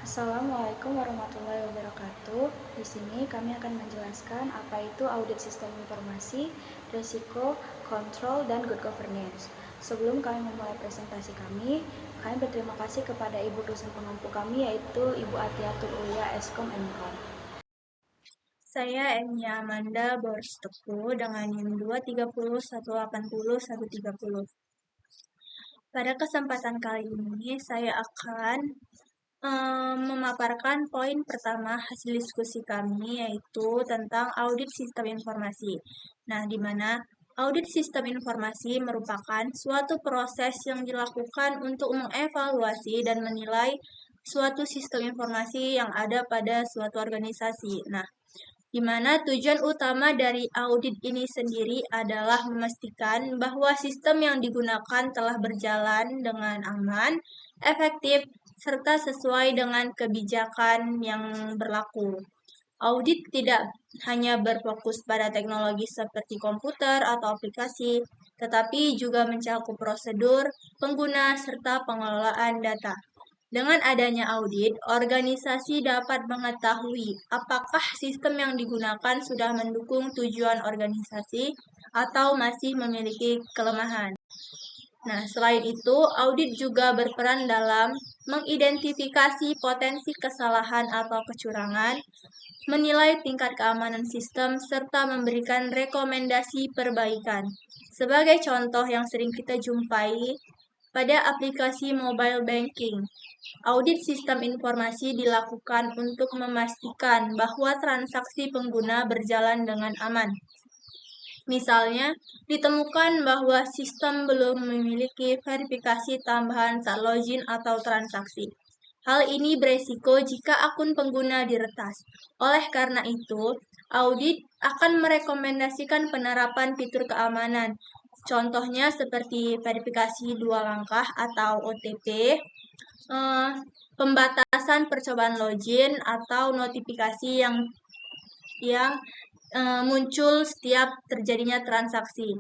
Assalamualaikum warahmatullahi wabarakatuh. Di sini kami akan menjelaskan apa itu audit sistem informasi, risiko, kontrol, dan good governance. Sebelum kami memulai presentasi kami berterima kasih kepada Ibu dosen pengampu kami yaitu Ibu Atiatul Ulia Eskom MKOM. Saya Enya Amanda Borsteku dengan NIM 230 180 130. Pada kesempatan kali ini saya akan memaparkan poin pertama hasil diskusi kami yaitu tentang audit sistem informasi. Nah, di mana audit sistem informasi merupakan suatu proses yang dilakukan untuk mengevaluasi dan menilai suatu sistem informasi yang ada pada suatu organisasi. Nah, di mana tujuan utama dari audit ini sendiri adalah memastikan bahwa sistem yang digunakan telah berjalan dengan aman, efektif, serta sesuai dengan kebijakan yang berlaku. Audit tidak hanya berfokus pada teknologi seperti komputer atau aplikasi, tetapi juga mencakup prosedur, pengguna, serta pengelolaan data. Dengan adanya audit, organisasi dapat mengetahui apakah sistem yang digunakan sudah mendukung tujuan organisasi atau masih memiliki kelemahan. Nah, selain itu, audit juga berperan dalam mengidentifikasi potensi kesalahan atau kecurangan, menilai tingkat keamanan sistem, serta memberikan rekomendasi perbaikan. Sebagai contoh yang sering kita jumpai pada aplikasi mobile banking, audit sistem informasi dilakukan untuk memastikan bahwa transaksi pengguna berjalan dengan aman. Misalnya, ditemukan bahwa sistem belum memiliki verifikasi tambahan saat login atau transaksi. Hal ini beresiko jika akun pengguna diretas. Oleh karena itu, audit akan merekomendasikan penerapan fitur keamanan. Contohnya seperti verifikasi 2 langkah atau OTP, pembatasan percobaan login atau notifikasi yang muncul setiap terjadinya transaksi.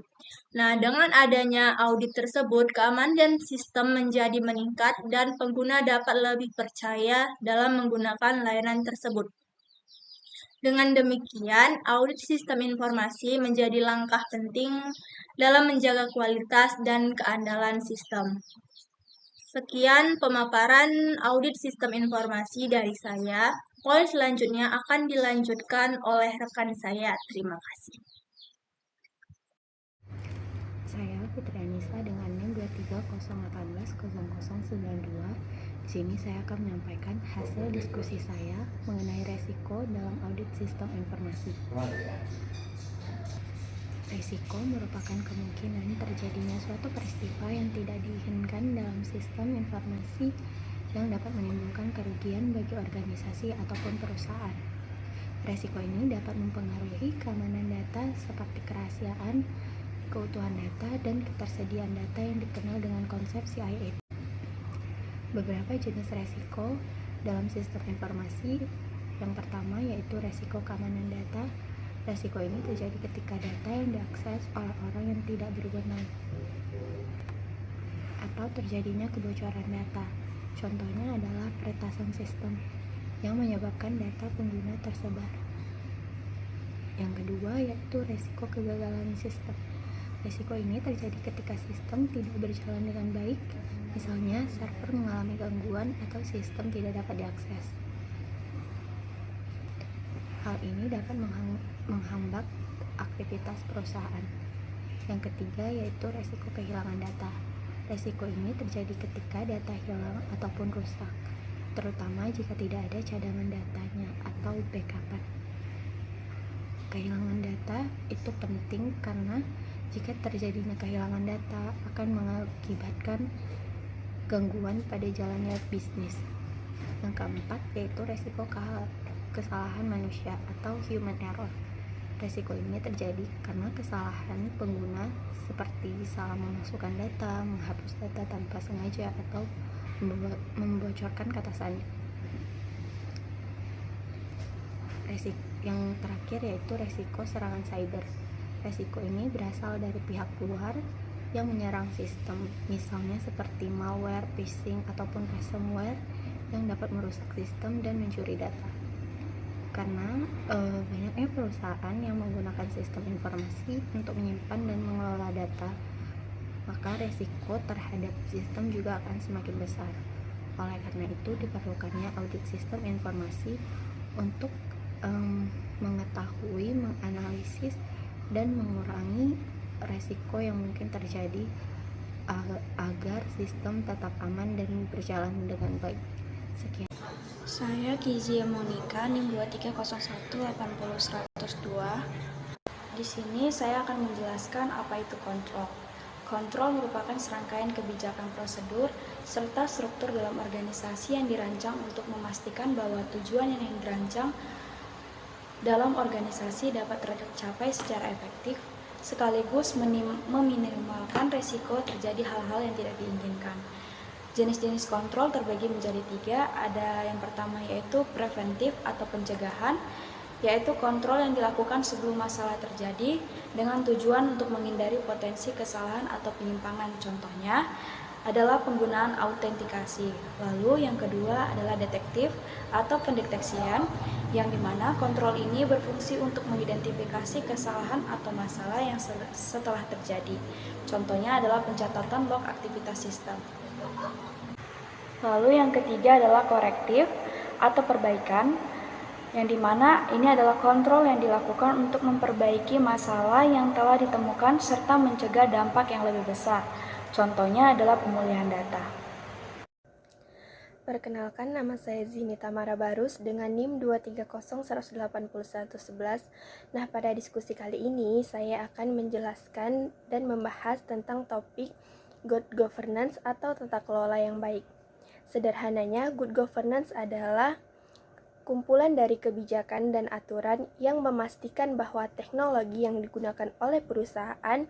Nah, dengan adanya audit tersebut, keamanan sistem menjadi meningkat dan pengguna dapat lebih percaya dalam menggunakan layanan tersebut. Dengan demikian, audit sistem informasi menjadi langkah penting dalam menjaga kualitas dan keandalan sistem. Sekian pemaparan audit sistem informasi dari saya. Poin selanjutnya akan dilanjutkan oleh rekan saya. Terima kasih. Saya Fitri Anissa dengan NIM 230180092. Di sini saya akan menyampaikan hasil diskusi saya mengenai resiko dalam audit sistem informasi. Risiko merupakan kemungkinan terjadinya suatu peristiwa yang tidak diinginkan dalam sistem informasi yang dapat menimbulkan kerugian bagi organisasi ataupun perusahaan. Risiko ini dapat mempengaruhi keamanan data seperti kerahasiaan, keutuhan data, dan ketersediaan data yang dikenal dengan konsep CIA. Beberapa jenis risiko dalam sistem informasi. Yang pertama yaitu risiko keamanan data. Risiko ini terjadi ketika data yang diakses oleh orang yang tidak berwenang atau terjadinya kebocoran data. Contohnya adalah peretasan sistem yang menyebabkan data pengguna tersebar. Yang kedua yaitu risiko kegagalan sistem. Risiko ini terjadi ketika sistem tidak berjalan dengan baik, misalnya server mengalami gangguan atau sistem tidak dapat diakses. Hal ini dapat menghambat aktivitas perusahaan. Yang ketiga yaitu risiko kehilangan data. Risiko ini terjadi ketika data hilang ataupun rusak, terutama jika tidak ada cadangan datanya atau backup. Kehilangan data itu penting karena jika terjadinya kehilangan data akan mengakibatkan gangguan pada jalannya bisnis. Yang keempat yaitu risiko kesalahan manusia atau human error. Risiko ini terjadi karena kesalahan pengguna seperti salah memasukkan data, menghapus data tanpa sengaja, atau membocorkan kata sandi. Yang terakhir yaitu risiko serangan cyber. Risiko ini berasal dari pihak luar yang menyerang sistem, misalnya seperti malware, phishing, ataupun ransomware yang dapat merusak sistem dan mencuri data. Karena banyaknya perusahaan yang menggunakan sistem informasi untuk menyimpan dan mengelola data, maka resiko terhadap sistem juga akan semakin besar. Oleh karena itu, diperlukannya audit sistem informasi untuk mengetahui, menganalisis, dan mengurangi resiko yang mungkin terjadi agar sistem tetap aman dan berjalan dengan baik. Sekian. Saya Kizia Monika, NIM 231080102. Di sini saya akan menjelaskan apa itu kontrol. Kontrol merupakan serangkaian kebijakan prosedur serta struktur dalam organisasi yang dirancang untuk memastikan bahwa tujuan yang dirancang dalam organisasi dapat tercapai secara efektif, sekaligus meminimalkan risiko terjadi hal-hal yang tidak diinginkan. Jenis-jenis kontrol terbagi menjadi 3. Ada yang pertama yaitu preventif atau pencegahan, yaitu kontrol yang dilakukan sebelum masalah terjadi dengan tujuan untuk menghindari potensi kesalahan atau penyimpangan. Contohnya adalah penggunaan autentikasi. Lalu yang kedua adalah detektif atau pendeteksian, yang dimana kontrol ini berfungsi untuk mengidentifikasi kesalahan atau masalah yang setelah terjadi. Contohnya adalah pencatatan log aktivitas sistem. Lalu yang ketiga adalah korektif atau perbaikan, yang dimana ini adalah kontrol yang dilakukan untuk memperbaiki masalah yang telah ditemukan serta mencegah dampak yang lebih besar. Contohnya adalah pemulihan data. Perkenalkan, nama saya Zini Tamara Barus dengan NIM 230181111. Nah, pada diskusi kali ini saya akan menjelaskan dan membahas tentang topik good governance atau tata kelola yang baik. Sederhananya, good governance adalah kumpulan dari kebijakan dan aturan yang memastikan bahwa teknologi yang digunakan oleh perusahaan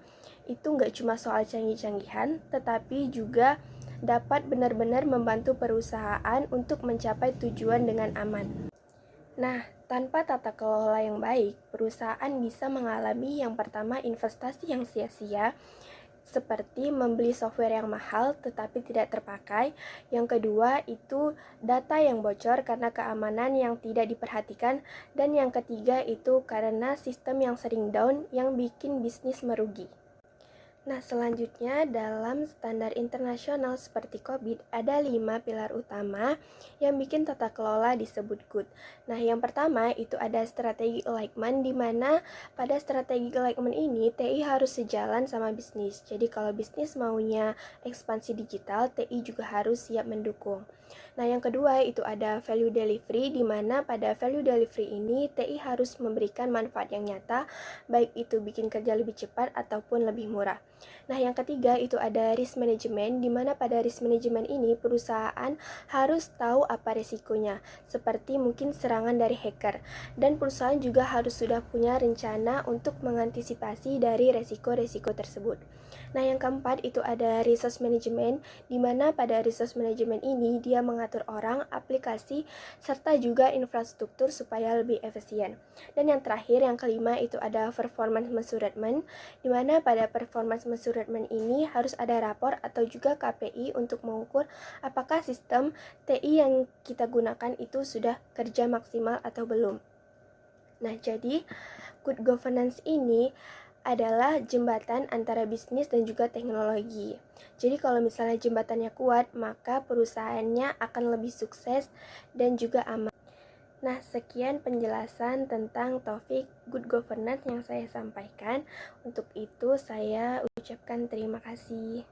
itu nggak cuma soal canggih-canggihan, tetapi juga dapat benar-benar membantu perusahaan untuk mencapai tujuan dengan aman. Nah, tanpa tata kelola yang baik, perusahaan bisa mengalami yang pertama investasi yang sia-sia, seperti membeli software yang mahal tetapi tidak terpakai. Yang kedua itu data yang bocor karena keamanan yang tidak diperhatikan. Dan yang ketiga itu karena sistem yang sering down yang bikin bisnis merugi. Nah, selanjutnya dalam standar internasional seperti COVID ada 5 pilar utama yang bikin tata kelola disebut good. Nah, yang pertama itu ada strategi alignment, di mana pada strategi alignment ini TI harus sejalan sama bisnis. Jadi kalau bisnis maunya ekspansi digital, TI juga harus siap mendukung. Nah, yang kedua itu ada value delivery, di mana pada value delivery ini TI harus memberikan manfaat yang nyata, baik itu bikin kerja lebih cepat ataupun lebih murah. Nah, yang ketiga itu ada risk management, di mana pada risk management ini perusahaan harus tahu apa resikonya, seperti mungkin serangan dari hacker, dan perusahaan juga harus sudah punya rencana untuk mengantisipasi dari resiko-resiko tersebut. Nah, yang keempat itu ada resource management, di mana pada resource management ini dia mengatur orang, aplikasi, serta juga infrastruktur supaya lebih efisien. Dan yang terakhir, yang kelima itu ada performance measurement, di mana pada performance measurement ini harus ada rapor atau juga KPI untuk mengukur apakah sistem TI yang kita gunakan itu sudah kerja maksimal atau belum. Nah, jadi good governance ini adalah jembatan antara bisnis dan juga teknologi. Jadi kalau misalnya jembatannya kuat, maka perusahaannya akan lebih sukses dan juga aman. Nah, sekian penjelasan tentang topik good governance yang saya sampaikan. Untuk itu saya ucapkan terima kasih.